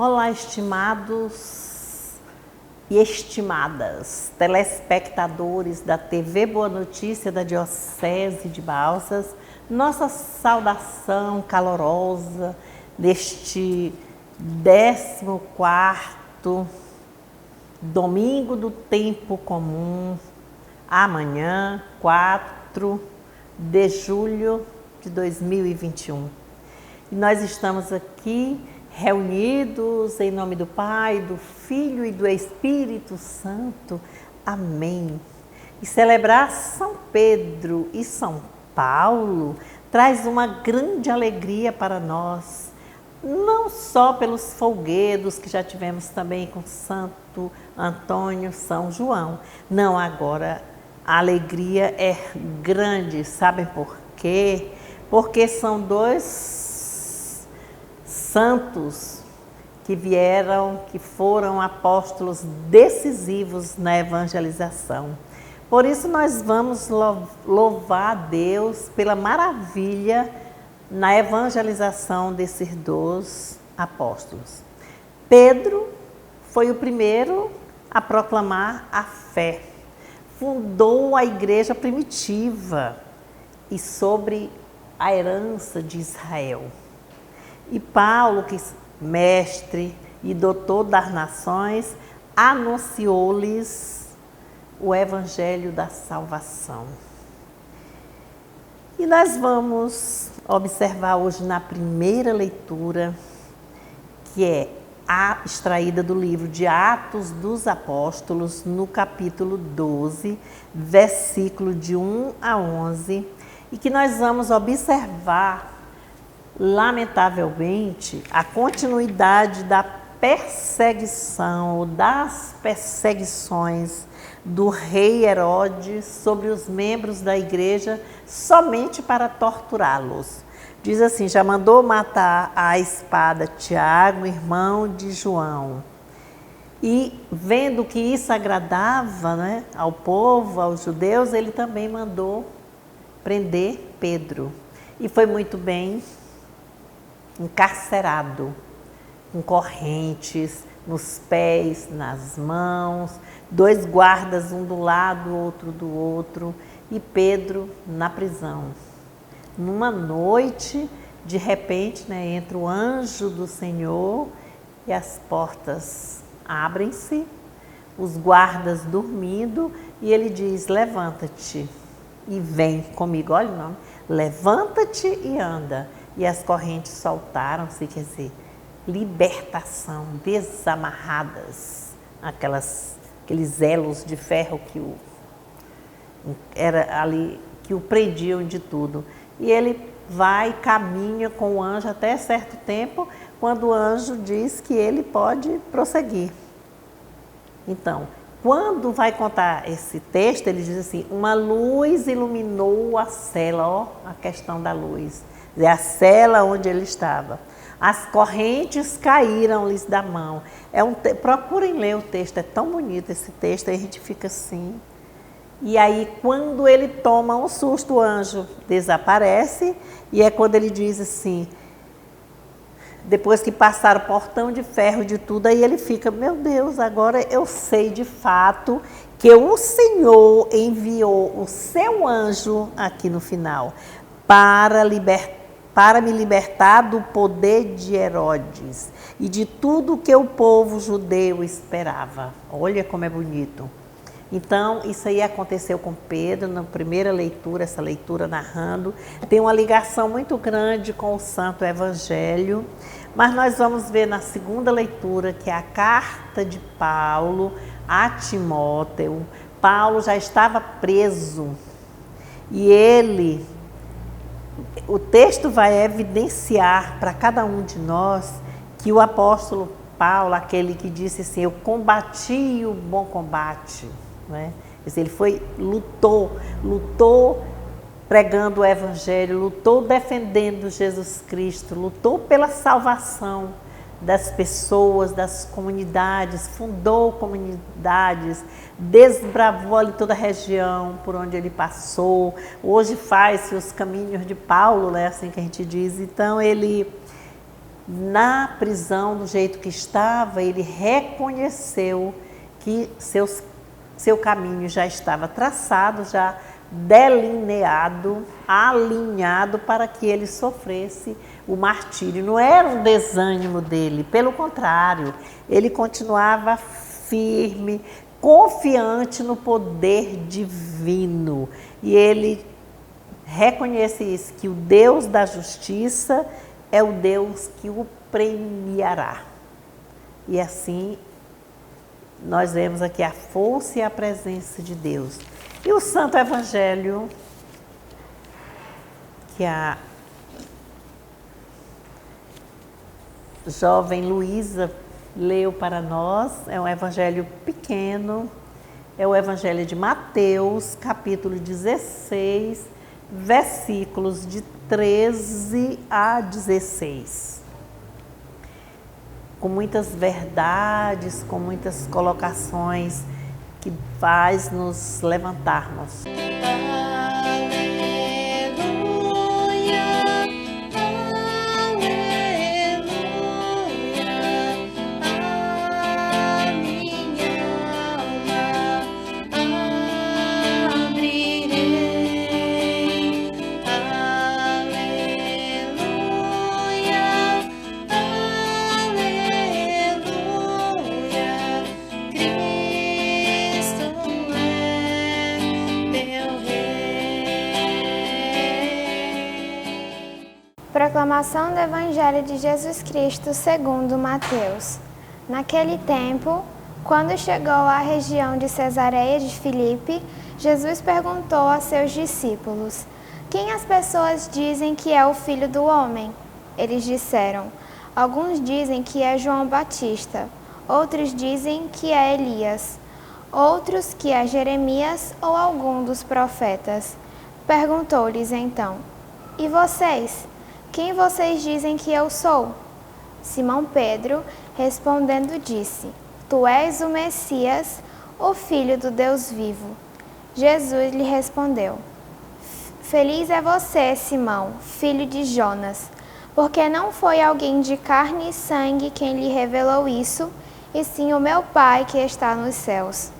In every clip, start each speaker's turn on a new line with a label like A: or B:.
A: Olá, estimados e estimadas telespectadores da TV Boa Notícia da Diocese de Balsas. Nossa saudação calorosa neste 14º domingo do tempo comum, amanhã, 4 de julho de 2021. E nós estamos aqui reunidos em nome do Pai, do Filho e do Espírito Santo. Amém. E celebrar São Pedro e São Paulo traz uma grande alegria para nós, não só pelos folguedos que já tivemos também com Santo Antônio, São João. Não, agora a alegria é grande, sabem por quê? Porque são dois santos que foram apóstolos decisivos na evangelização. Por isso nós vamos louvar a Deus pela maravilha na evangelização desses dois apóstolos. Pedro foi o primeiro a proclamar a fé, fundou a igreja primitiva e sobre a herança de Israel. E Paulo, que mestre e doutor das nações, anunciou-lhes o evangelho da salvação. E nós vamos observar hoje na primeira leitura, que é extraída do livro de Atos dos Apóstolos, no capítulo 12, versículo de 1 a 11, e que nós vamos observar, lamentavelmente, a continuidade da perseguição ou das perseguições do rei Herodes sobre os membros da igreja somente para torturá-los. Diz assim: já mandou matar à espada Tiago, irmão de João. E vendo que isso agradava, né, ao povo, aos judeus, ele também mandou prender Pedro. E foi muito bem encarcerado, com correntes nos pés, nas mãos, 2 guardas, um do lado, outro do outro, e Pedro na prisão. Numa noite, de repente, né, entra o anjo do Senhor e as portas abrem-se, os guardas dormindo, e ele diz: levanta-te e vem comigo. Olha o nome, levanta-te e anda. E as correntes soltaram-se, quer dizer, libertação, desamarradas, aqueles elos de ferro que era ali, que o prendiam de tudo. E ele vai, caminha com o anjo até certo tempo, quando o anjo diz que ele pode prosseguir. Então, quando vai contar esse texto, ele diz assim: uma luz iluminou a cela, ó, a questão da luz. É a cela onde ele estava. As correntes caíram-lhes da mão. Procurem ler o texto, é tão bonito esse texto, aí a gente fica assim. E aí, quando ele toma um susto, o anjo desaparece, e é quando ele diz assim, depois que passaram o portão de ferro de tudo, aí ele fica: meu Deus, agora eu sei de fato que o Senhor enviou o seu anjo aqui no final para me libertar do poder de Herodes e de tudo que o povo judeu esperava. Olha como é bonito. Então, isso aí aconteceu com Pedro na primeira leitura, essa leitura narrando. Tem uma ligação muito grande com o Santo Evangelho, mas nós vamos ver na segunda leitura, que é a carta de Paulo a Timóteo. Paulo já estava preso e o texto vai evidenciar para cada um de nós que o apóstolo Paulo, aquele que disse assim: eu combati o bom combate, né? Quer dizer, ele lutou pregando o evangelho, lutou defendendo Jesus Cristo, lutou pela salvação das pessoas, das comunidades, fundou comunidades, desbravou ali toda a região por onde ele passou. Hoje faz-se os caminhos de Paulo, né, assim que a gente diz. Então ele na prisão, do jeito que estava, ele reconheceu que seu caminho já estava traçado, já delineado, alinhado para que ele sofresse o martírio. Não era um desânimo dele, pelo contrário, ele continuava firme, confiante no poder divino. E ele reconhece isso, que o Deus da justiça é o Deus que o premiará. E assim nós vemos aqui a força e a presença de Deus. E o Santo Evangelho que a jovem Luísa leu para nós é um evangelho pequeno, é o Evangelho de Mateus, capítulo 16, versículos de 13 a 16. Com muitas verdades, com muitas colocações que faz nos levantarmos.
B: Proclamação do Evangelho de Jesus Cristo segundo Mateus. Naquele tempo, quando chegou à região de Cesareia de Filipe, Jesus perguntou a seus discípulos: quem as pessoas dizem que é o Filho do Homem? Eles disseram: alguns dizem que é João Batista, outros dizem que é Elias, outros que é Jeremias ou algum dos profetas. Perguntou-lhes então: e vocês? Quem vocês dizem que eu sou? Simão Pedro, respondendo, disse: tu és o Messias, o Filho do Deus vivo. Jesus lhe respondeu: feliz é você, Simão, filho de Jonas, porque não foi alguém de carne e sangue quem lhe revelou isso, e sim o meu Pai que está nos céus.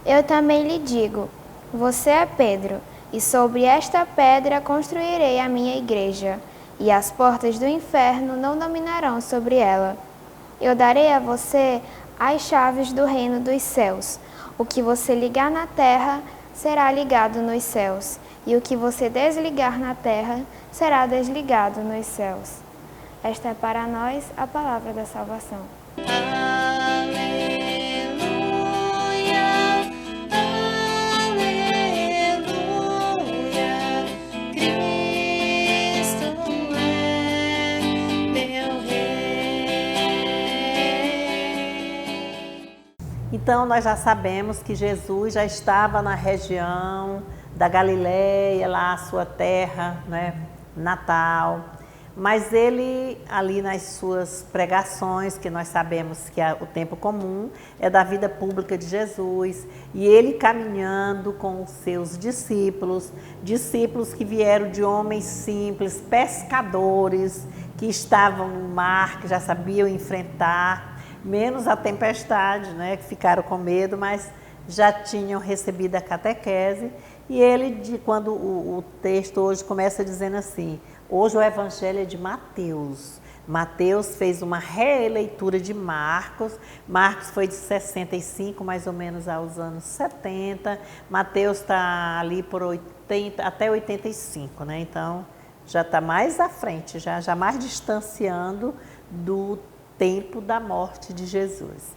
B: Eu também lhe digo: você é Pedro, e sobre esta pedra construirei a minha igreja, e as portas do inferno não dominarão sobre ela. Eu darei a você as chaves do reino dos céus. O que você ligar na terra será ligado nos céus, e o que você desligar na terra será desligado nos céus. Esta é para nós a palavra da salvação.
A: Então, nós já sabemos que Jesus já estava na região da Galileia, lá a sua terra, né, natal. Mas ele, ali nas suas pregações, que nós sabemos que o tempo comum é da vida pública de Jesus, e ele caminhando com os seus discípulos, discípulos que vieram de homens simples, pescadores, que estavam no mar, que já sabiam enfrentar, menos a tempestade, né, que ficaram com medo, mas já tinham recebido a catequese. E ele, quando o texto hoje começa dizendo assim, hoje o Evangelho é de Mateus. Mateus fez uma releitura de Marcos. Marcos foi de 65, mais ou menos aos anos 70. Mateus está ali por 80, até 85, né? Então já está mais à frente, já mais distanciando do tempo da morte de Jesus.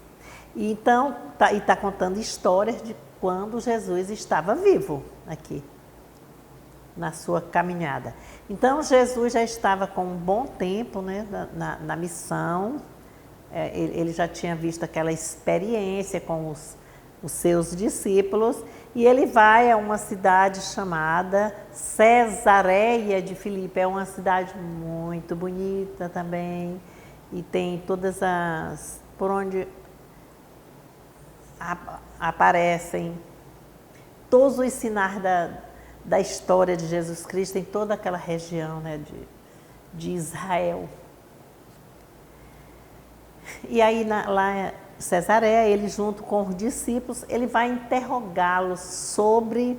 A: E então, está contando histórias de quando Jesus estava vivo aqui, na sua caminhada. Então, Jesus já estava com um bom tempo, né, na missão, ele já tinha visto aquela experiência com os seus discípulos, e ele vai a uma cidade chamada Cesareia de Filipe. É uma cidade muito bonita também, e tem todas as, por onde aparecem todos os sinais da história de Jesus Cristo em toda aquela região, né, de Israel. E aí lá em Cesareia, ele junto com os discípulos, ele vai interrogá-los sobre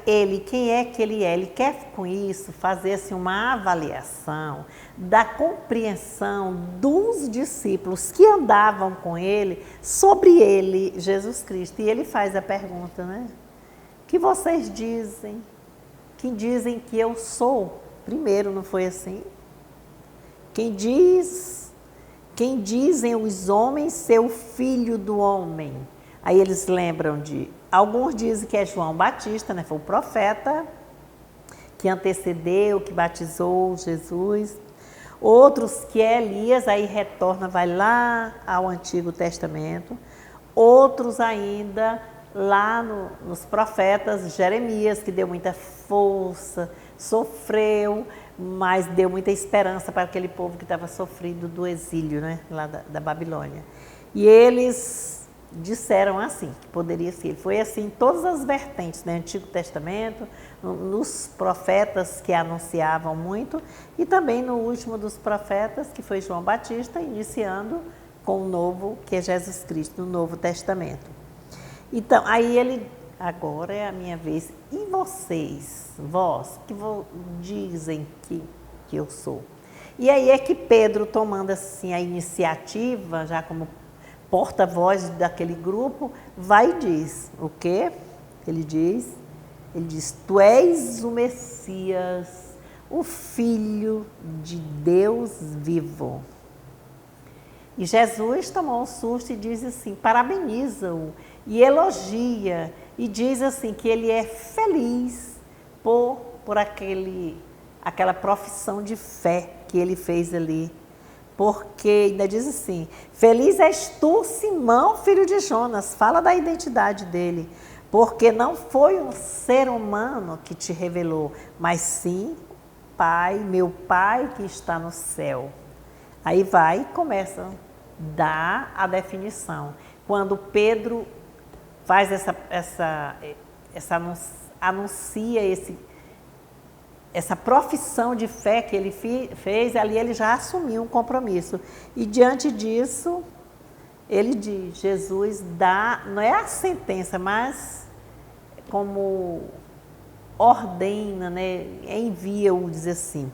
A: ele, quem é que ele é. Ele quer com isso fazer assim, uma avaliação da compreensão dos discípulos que andavam com ele sobre ele, Jesus Cristo. E ele faz a pergunta, né? Que vocês dizem? Quem dizem que eu sou? Primeiro, não foi assim? Quem dizem os homens ser o filho do homem? Aí eles lembram alguns dizem que é João Batista, né? Foi o profeta que antecedeu, que batizou Jesus. Outros que é Elias, aí retorna, vai lá ao Antigo Testamento. Outros ainda lá nos profetas, Jeremias, que deu muita força, sofreu, mas deu muita esperança para aquele povo que estava sofrido do exílio, né, lá da Babilônia. E eles disseram assim, que poderia ser. Foi assim em todas as vertentes, né, Antigo Testamento, nos profetas que anunciavam muito, e também no último dos profetas, que foi João Batista, iniciando com o novo, que é Jesus Cristo, no Novo Testamento. Então, aí agora é a minha vez. E vocês, vós, que dizem que eu sou? E aí é que Pedro, tomando assim a iniciativa, já como porta-voz daquele grupo, vai e diz, o quê? Ele diz, tu és o Messias, o Filho de Deus vivo. E Jesus tomou um susto e diz assim, parabeniza-o e elogia, e diz assim que ele é feliz por aquela profissão de fé que ele fez ali. Porque ainda diz assim, feliz és tu, Simão, filho de Jonas, fala da identidade dele, porque não foi um ser humano que te revelou, mas sim meu Pai que está no céu. Aí vai e começa a dar a definição. Quando Pedro faz anuncia essa profissão de fé que ele fez, ali ele já assumiu um compromisso. E diante disso, ele diz, Jesus dá, não é a sentença, mas como ordena, né? Envia-o, diz assim,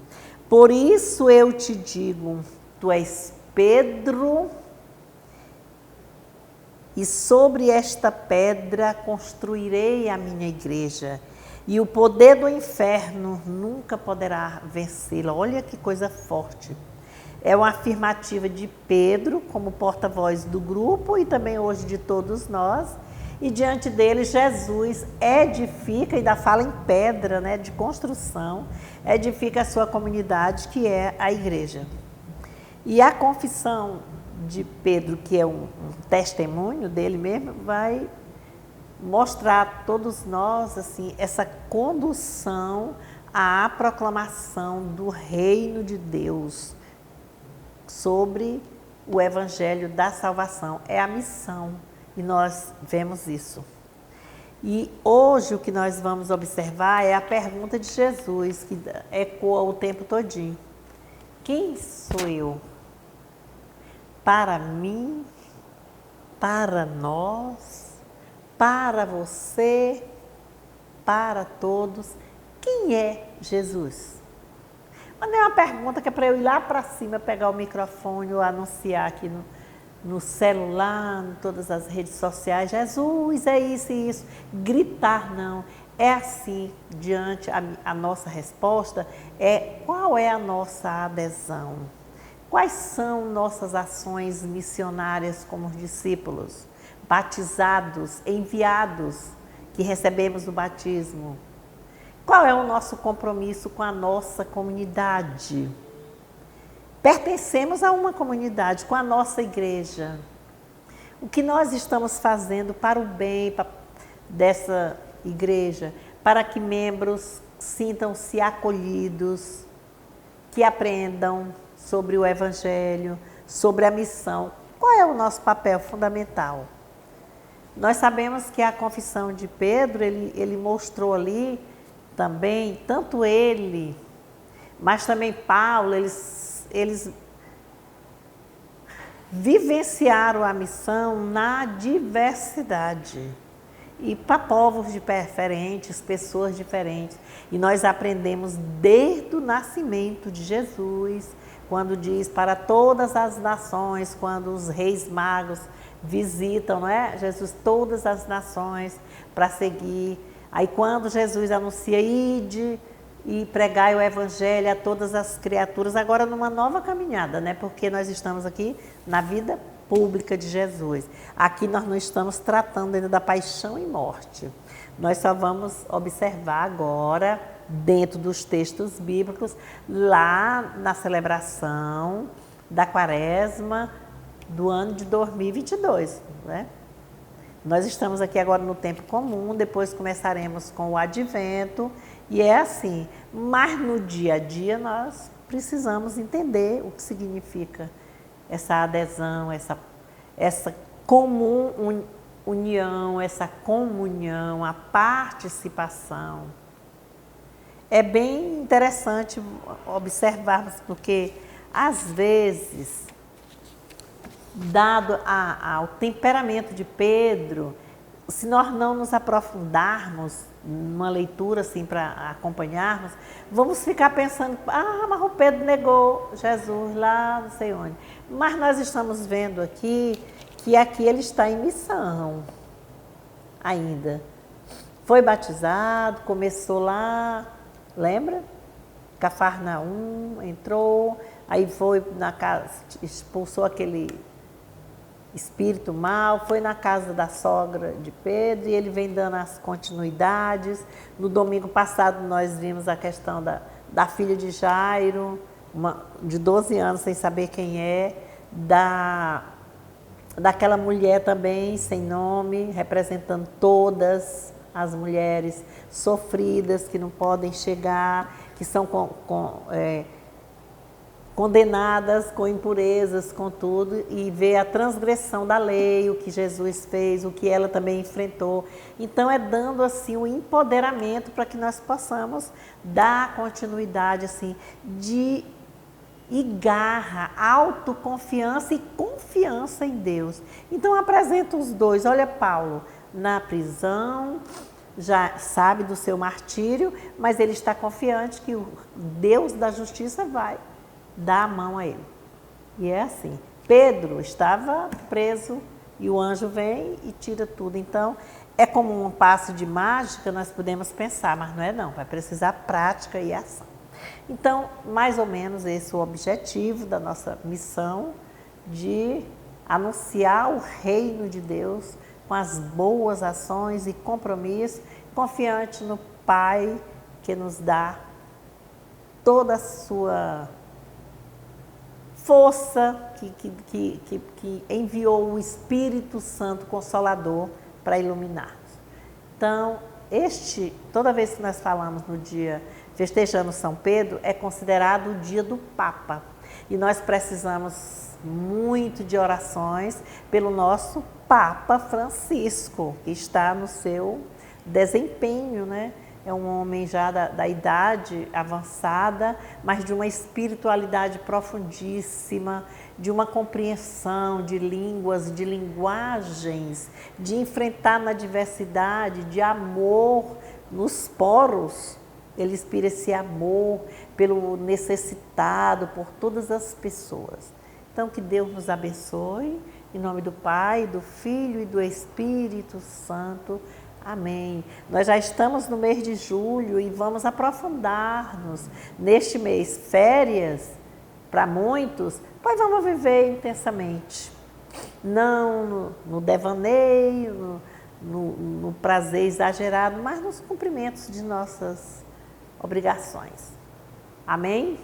A: por isso eu te digo, tu és Pedro, e sobre esta pedra construirei a minha igreja, e o poder do inferno nunca poderá vencê-la. Olha que coisa forte. É uma afirmativa de Pedro, como porta-voz do grupo, e também hoje de todos nós. E diante dele, Jesus edifica, ainda fala em pedra, né, de construção, edifica a sua comunidade, que é a igreja. E a confissão de Pedro, que é um testemunho dele mesmo, vai mostrar a todos nós assim, essa condução à proclamação do reino de Deus sobre o evangelho da salvação. É a missão, e nós vemos isso. E hoje o que nós vamos observar é a pergunta de Jesus, que ecoa o tempo todinho. Quem sou eu? Para mim, para nós, para você, para todos, quem é Jesus? Mas não é uma pergunta que é para eu ir lá para cima, pegar o microfone ou anunciar aqui no celular, em todas as redes sociais, Jesus é isso e isso, gritar não. É assim, diante a nossa resposta, qual é a nossa adesão? Quais são nossas ações missionárias como discípulos, batizados, enviados, que recebemos o batismo? Qual é o nosso compromisso com a nossa comunidade? Pertencemos a uma comunidade, com a nossa igreja. O que nós estamos fazendo para o bem dessa igreja, para que membros sintam-se acolhidos, que aprendam sobre o evangelho, sobre a missão. Qual é o nosso papel fundamental? Nós sabemos que a confissão de Pedro, ele mostrou ali também, tanto ele, mas também Paulo, eles eles vivenciaram a missão na diversidade. E para povos diferentes, pessoas diferentes. E nós aprendemos desde o nascimento de Jesus, quando diz para todas as nações, quando os reis magos visitam, não é? Jesus, todas as nações para seguir. Aí quando Jesus anuncia, ide e pregai o evangelho a todas as criaturas, agora numa nova caminhada, né? Porque nós estamos aqui na vida pública de Jesus. Aqui nós não estamos tratando ainda da paixão e morte. Nós só vamos observar agora, dentro dos textos bíblicos, lá na celebração da Quaresma do ano de 2022, né? Nós estamos aqui agora no tempo comum, depois começaremos com o advento, e é assim. Mas no dia a dia nós precisamos entender o que significa essa adesão, essa comum união, essa comunhão, a participação. É bem interessante observarmos, porque às vezes, dado ao temperamento de Pedro, se nós não nos aprofundarmos numa leitura assim para acompanharmos, vamos ficar pensando, mas o Pedro negou Jesus lá não sei onde. Mas nós estamos vendo aqui que aqui ele está em missão ainda. Foi batizado, começou lá, lembra? Cafarnaum, entrou, aí foi na casa, expulsou aquele espírito mal, foi na casa da sogra de Pedro e ele vem dando as continuidades. No domingo passado nós vimos a questão da filha de Jairo, de 12 anos sem saber quem é, daquela mulher também sem nome, representando todas as mulheres sofridas que não podem chegar, que são condenadas com impurezas, com tudo, e ver a transgressão da lei, o que Jesus fez, o que ela também enfrentou. Então é dando assim o empoderamento para que nós possamos dar continuidade assim e garra, autoconfiança e confiança em Deus. Então apresenta os dois. Olha Paulo na prisão, já sabe do seu martírio, mas ele está confiante que o Deus da justiça vai dar a mão a ele. E é assim. Pedro estava preso e o anjo vem e tira tudo. Então, é como um passo de mágica, nós podemos pensar, mas não é não. Vai precisar prática e ação. Então, mais ou menos esse é o objetivo da nossa missão de anunciar o reino de Deus com as boas ações e compromisso, confiante no Pai que nos dá toda a sua força, que enviou o Espírito Santo Consolador para iluminar-nos. Então, toda vez que nós falamos no dia festejando São Pedro, é considerado o dia do Papa. E nós precisamos muito de orações pelo nosso Papa Francisco, que está no seu desempenho, né? É um homem já da idade avançada, mas de uma espiritualidade profundíssima, de uma compreensão de línguas, de linguagens, de enfrentar na diversidade, de amor nos poros. Ele inspira esse amor pelo necessitado, por todas as pessoas. Então, que Deus nos abençoe, em nome do Pai, do Filho e do Espírito Santo. Amém. Nós já estamos no mês de julho e vamos aprofundar-nos neste mês. Férias, para muitos, pois vamos viver intensamente. Não no devaneio, no prazer exagerado, mas nos cumprimentos de nossas obrigações. Amém?